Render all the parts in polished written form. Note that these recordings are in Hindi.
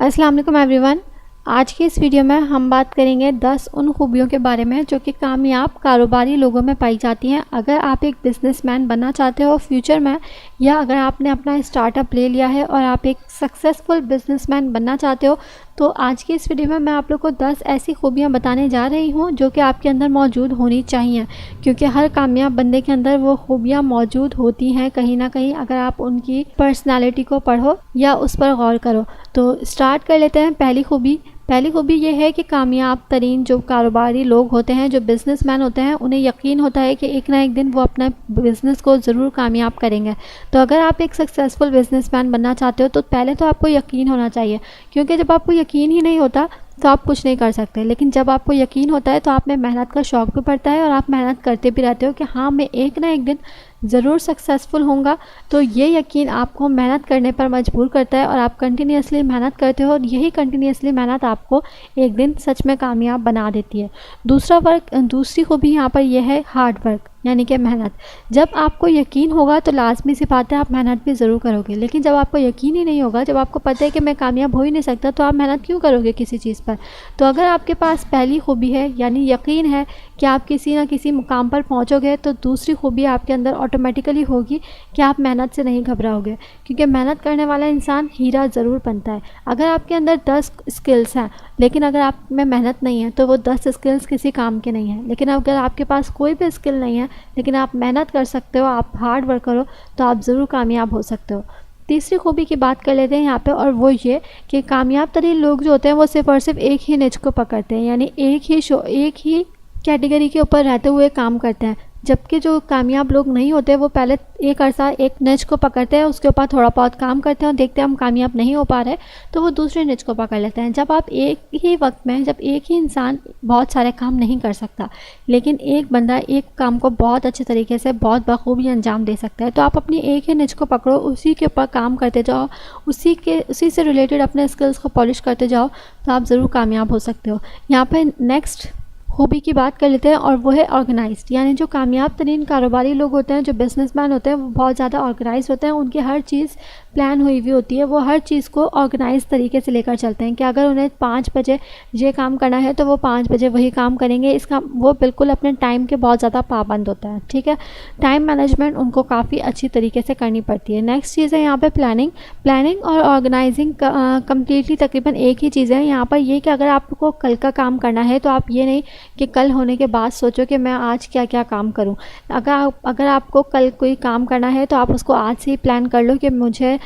अस्सलाम वालेकुम एवरीवन। आज की इस वीडियो में हम बात करेंगे 10 उन खूबियों के बारे में जो कि कामयाब कारोबारी लोगों में पाई जाती हैं। अगर आप एक बिजनेसमैन बनना चाहते हो फ्यूचर में, या अगर आपने अपना स्टार्टअप ले लिया है और आप एक सक्सेसफुल बिजनेसमैन बनना चाहते हो, तो आज की इस वीडियो में मैं आप लोग को 10 ऐसी खूबियां बताने जा रही हूं जो कि आपके अंदर मौजूद होनी चाहिए, क्योंकि हर कामयाब बंदे के अंदर वो खूबियां मौजूद होती हैं कहीं ना कहीं, अगर आप उनकी पर्सनालिटी को पढ़ो या उस पर गौर करो। तो स्टार्ट कर लेते हैं। पहली खूबी ये है कि कामयाब तरीन जो कारोबारी लोग होते हैं, जो बिज़नेसमैन होते हैं, उन्हें यकीन होता है कि एक ना एक दिन वो अपना बिज़नेस को ज़रूर कामयाब करेंगे। तो अगर आप एक सक्सेसफुल बिज़नेसमैन बनना चाहते हो तो पहले तो आपको यकीन होना चाहिए, क्योंकि जब आपको यकीन ही नहीं होता तो आप कुछ नहीं कर सकते। लेकिन जब आपको यकीन होता है तो आप में मेहनत का शौक़ भी बढ़ता है और आप मेहनत करते भी रहते हो कि हाँ, मैं एक ना एक दिन ज़रूर सक्सेसफुल होऊंगा। तो ये यकीन आपको मेहनत करने पर मजबूर करता है और आप कंटिन्यूसली मेहनत करते हो, और यही कंटिन्यूसली मेहनत आपको एक दिन सच में कामयाब बना देती है। दूसरी खूबी यहाँ पर यह है हार्ड वर्क, यानी कि मेहनत। जब आपको यकीन होगा तो लाजमी सी बात है आप मेहनत भी ज़रूर करोगे, लेकिन जब आपको यकीन ही नहीं होगा, जब आपको पता है कि मैं कामयाब हो ही नहीं सकता, तो आप मेहनत क्यों करोगे किसी चीज़ पर। तो अगर आपके पास पहली खूबी है यानी यकीन है कि आप किसी ना किसी मुकाम पर पहुंचोगे, तो दूसरी खूबी आपके अंदर ऑटोमेटिकली होगी कि आप मेहनत से नहीं घबराओगे, क्योंकि मेहनत करने वाला इंसान हीरा ज़रूर बनता है। अगर आपके अंदर 10 स्किल्स हैं लेकिन अगर आप में मेहनत नहीं है तो वो 10 स्किल्स किसी काम के नहीं हैं। लेकिन अगर आपके पास कोई भी स्किल नहीं है लेकिन आप मेहनत कर सकते हो, आप हार्ड वर्क करो, तो आप ज़रूर कामयाब हो सकते हो। तीसरी खूबी की बात कर लेते हैं यहाँ पे, और वो ये कि कामयाब तरीन लोग जो होते हैं वो सिर्फ और सिर्फ एक ही निच को पकड़ते हैं, यानी एक ही कैटेगरी के ऊपर रहते हुए काम करते हैं। जबकि जो कामयाब लोग नहीं होते वो पहले एक अरसा एक निच को पकड़ते हैं, उसके ऊपर थोड़ा बहुत काम करते हैं और देखते हैं हम कामयाब नहीं हो पा रहे तो वो दूसरे निच को पकड़ लेते हैं। जब आप एक ही वक्त में, जब एक ही इंसान बहुत सारे काम नहीं कर सकता, लेकिन एक बंदा एक काम को बहुत अच्छे तरीके से बहुत बखूबी अंजाम दे सकता है, तो आप अपनी एक ही निच को पकड़ो, उसी के ऊपर काम करते जाओ, उसी से रिलेटेड अपने स्किल्स को पॉलिश करते जाओ, तो आप ज़रूर कामयाब हो सकते हो। यहाँ पर नेक्स्ट खूबी की बात कर लेते हैं, और वो है ऑर्गेनाइज्ड। यानी जो कामयाब तरीन कारोबारी लोग होते हैं, जो बिजनेसमैन होते हैं, वो बहुत ज़्यादा ऑर्गेनाइज होते हैं। उनकी हर चीज़ प्लान हुई हुई होती है, वो हर चीज़ को ऑर्गेनाइज तरीके से लेकर चलते हैं कि अगर उन्हें 5 बजे ये काम करना है तो वो 5 बजे वही काम करेंगे। इसका वो बिल्कुल अपने टाइम के बहुत ज़्यादा पाबंद होता है, ठीक है। टाइम मैनेजमेंट उनको काफ़ी अच्छी तरीके से करनी पड़ती है। नेक्स्ट चीज़ है यहाँ पर प्लानिंग और ऑर्गेनाइजिंग कम्प्लीटली तकरीबन एक ही चीज़ है। यहाँ पर ये कि अगर आपको कल का काम करना है तो आप ये नहीं कि कल होने के बाद सोचो कि मैं आज क्या क्या काम करूं। अगर आपको कल कोई काम करना है तो आप उसको आज से ही प्लान कर लो कि मुझे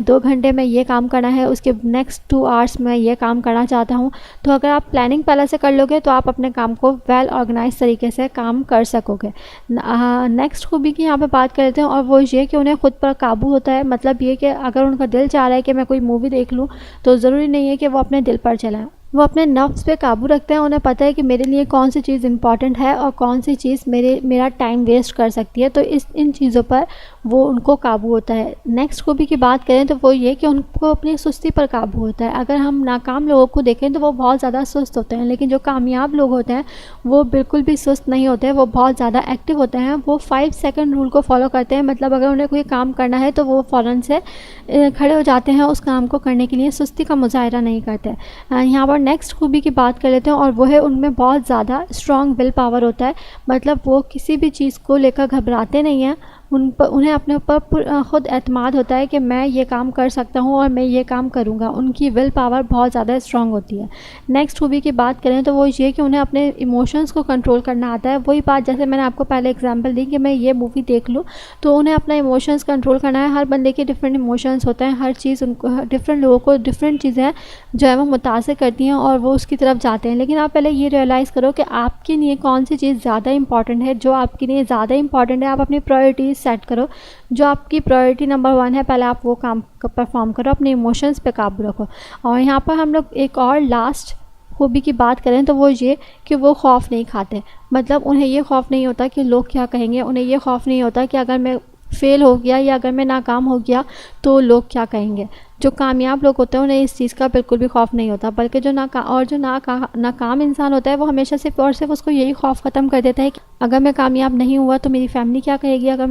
2 घंटे में ये काम करना है, उसके नेक्स्ट 2 आवर्स में ये काम करना चाहता हूं। तो अगर आप प्लानिंग पहले से कर लोगे तो आप अपने काम को वेल ऑर्गेनाइज तरीके से काम कर सकोगे। नेक्स्ट खूबी की यहाँ पे बात करते हैं, और वो ये कि उन्हें खुद पर काबू होता है। मतलब ये कि अगर उनका दिल चाह रहा है कि मैं कोई मूवी देख लूँ, तो ज़रूरी नहीं है कि वो अपने दिल पर चलाएं, वो अपने नफ्स पे काबू रखते हैं। उन्हें पता है कि मेरे लिए कौन सी चीज़ इंपॉर्टेंट है और कौन सी चीज़ मेरा टाइम वेस्ट कर सकती है, तो इन चीज़ों पर वो उनको काबू होता है। नेक्स्ट खूबी की बात करें तो वो ये कि उनको अपनी सुस्ती पर काबू होता है। अगर हम नाकाम लोगों को देखें तो वो बहुत ज़्यादा सुस्त होते हैं, लेकिन जो कामयाब लोग होते हैं वो बिल्कुल भी सुस्त नहीं होते, वो बहुत ज़्यादा एक्टिव होते हैं। वो 5 सेकंड रूल को फॉलो करते हैं, मतलब अगर उन्हें कोई काम करना है तो वो फ़ौरन से खड़े हो जाते हैं उस काम को करने के लिए, सुस्ती का मुजाहरा नहीं करते। यहाँ पर नेक्स्ट खूबी की बात कर लेते हैं, और वो है उनमें बहुत ज़्यादा स्ट्रॉन्ग विल पावर होता है। मतलब वो किसी भी चीज़ को लेकर घबराते नहीं हैं, उन्हें अपने ऊपर ख़ुद एतमाद होता है कि मैं ये काम कर सकता हूँ और मैं ये काम करूँगा। उनकी विल पावर बहुत ज़्यादा स्ट्रॉन्ग होती है। नेक्स्ट खूबी की बात करें तो वो ये कि उन्हें अपने इमोशंस को कंट्रोल करना आता है। वही बात जैसे मैंने आपको पहले एग्जांपल दी कि मैं ये मूवी देख लूँ, तो उन्हें अपना इमोशंस कंट्रोल करना है। हर बंदे के डिफरेंट इमोशंस होते हैं, हर चीज़ उनको, डिफरेंट लोगों को डिफरेंट चीज़ें जो है वो मुतासिर करती हैं और वो उसकी तरफ जाते हैं। लेकिन आप पहले ये रियलाइज़ करो कि आपके लिए कौन सी चीज़ ज़्यादा इंपॉर्टेंट है। जो आपके लिए ज़्यादा इंपॉर्टेंट है, आप अपनी प्रायोरिटीज़ सेट करो। जो आपकी प्रायोरिटी नंबर 1 है, पहले आप वो काम परफॉर्म करो, अपने इमोशंस पे काबू रखो। और यहाँ पर हम लोग एक और लास्ट खूबी की बात करें तो वो ये कि वो खौफ नहीं खाते। मतलब उन्हें ये खौफ नहीं होता कि लोग क्या कहेंगे, उन्हें ये खौफ नहीं होता कि अगर मैं फ़ेल हो गया या अगर मैं नाकाम हो गया तो लोग क्या कहेंगे। जो कामयाब लोग होते हैं उन्हें इस चीज़ का बिल्कुल भी खौफ नहीं होता, बल्कि जो नाकाम इंसान होता है वो हमेशा सिर्फ और सिर्फ उसको यही खौफ ख़त्म कर देता है कि अगर मैं कामयाब नहीं हुआ तो मेरी फैमिली क्या कहेगी, अगर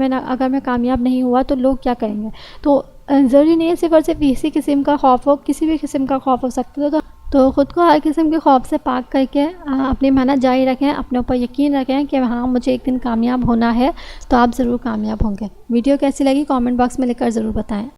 मैं कामयाब नहीं हुआ तो लोग क्या कहेंगे। तो ज़रूरी नहीं है सिर्फ और सिर्फ इसी किस्म का खौफ हो, किसी भी किस्म का खौफ हो सकता है। तो ख़ुद को हर किस्म के खौफ से पाक करके अपनी मेहनत जारी रखें, अपने ऊपर यकीन रखें कि हाँ मुझे एक दिन कामयाब होना है, तो आप ज़रूर कामयाब होंगे। वीडियो कैसी लगी कमेंट बॉक्स में लिखकर ज़रूर बताएं।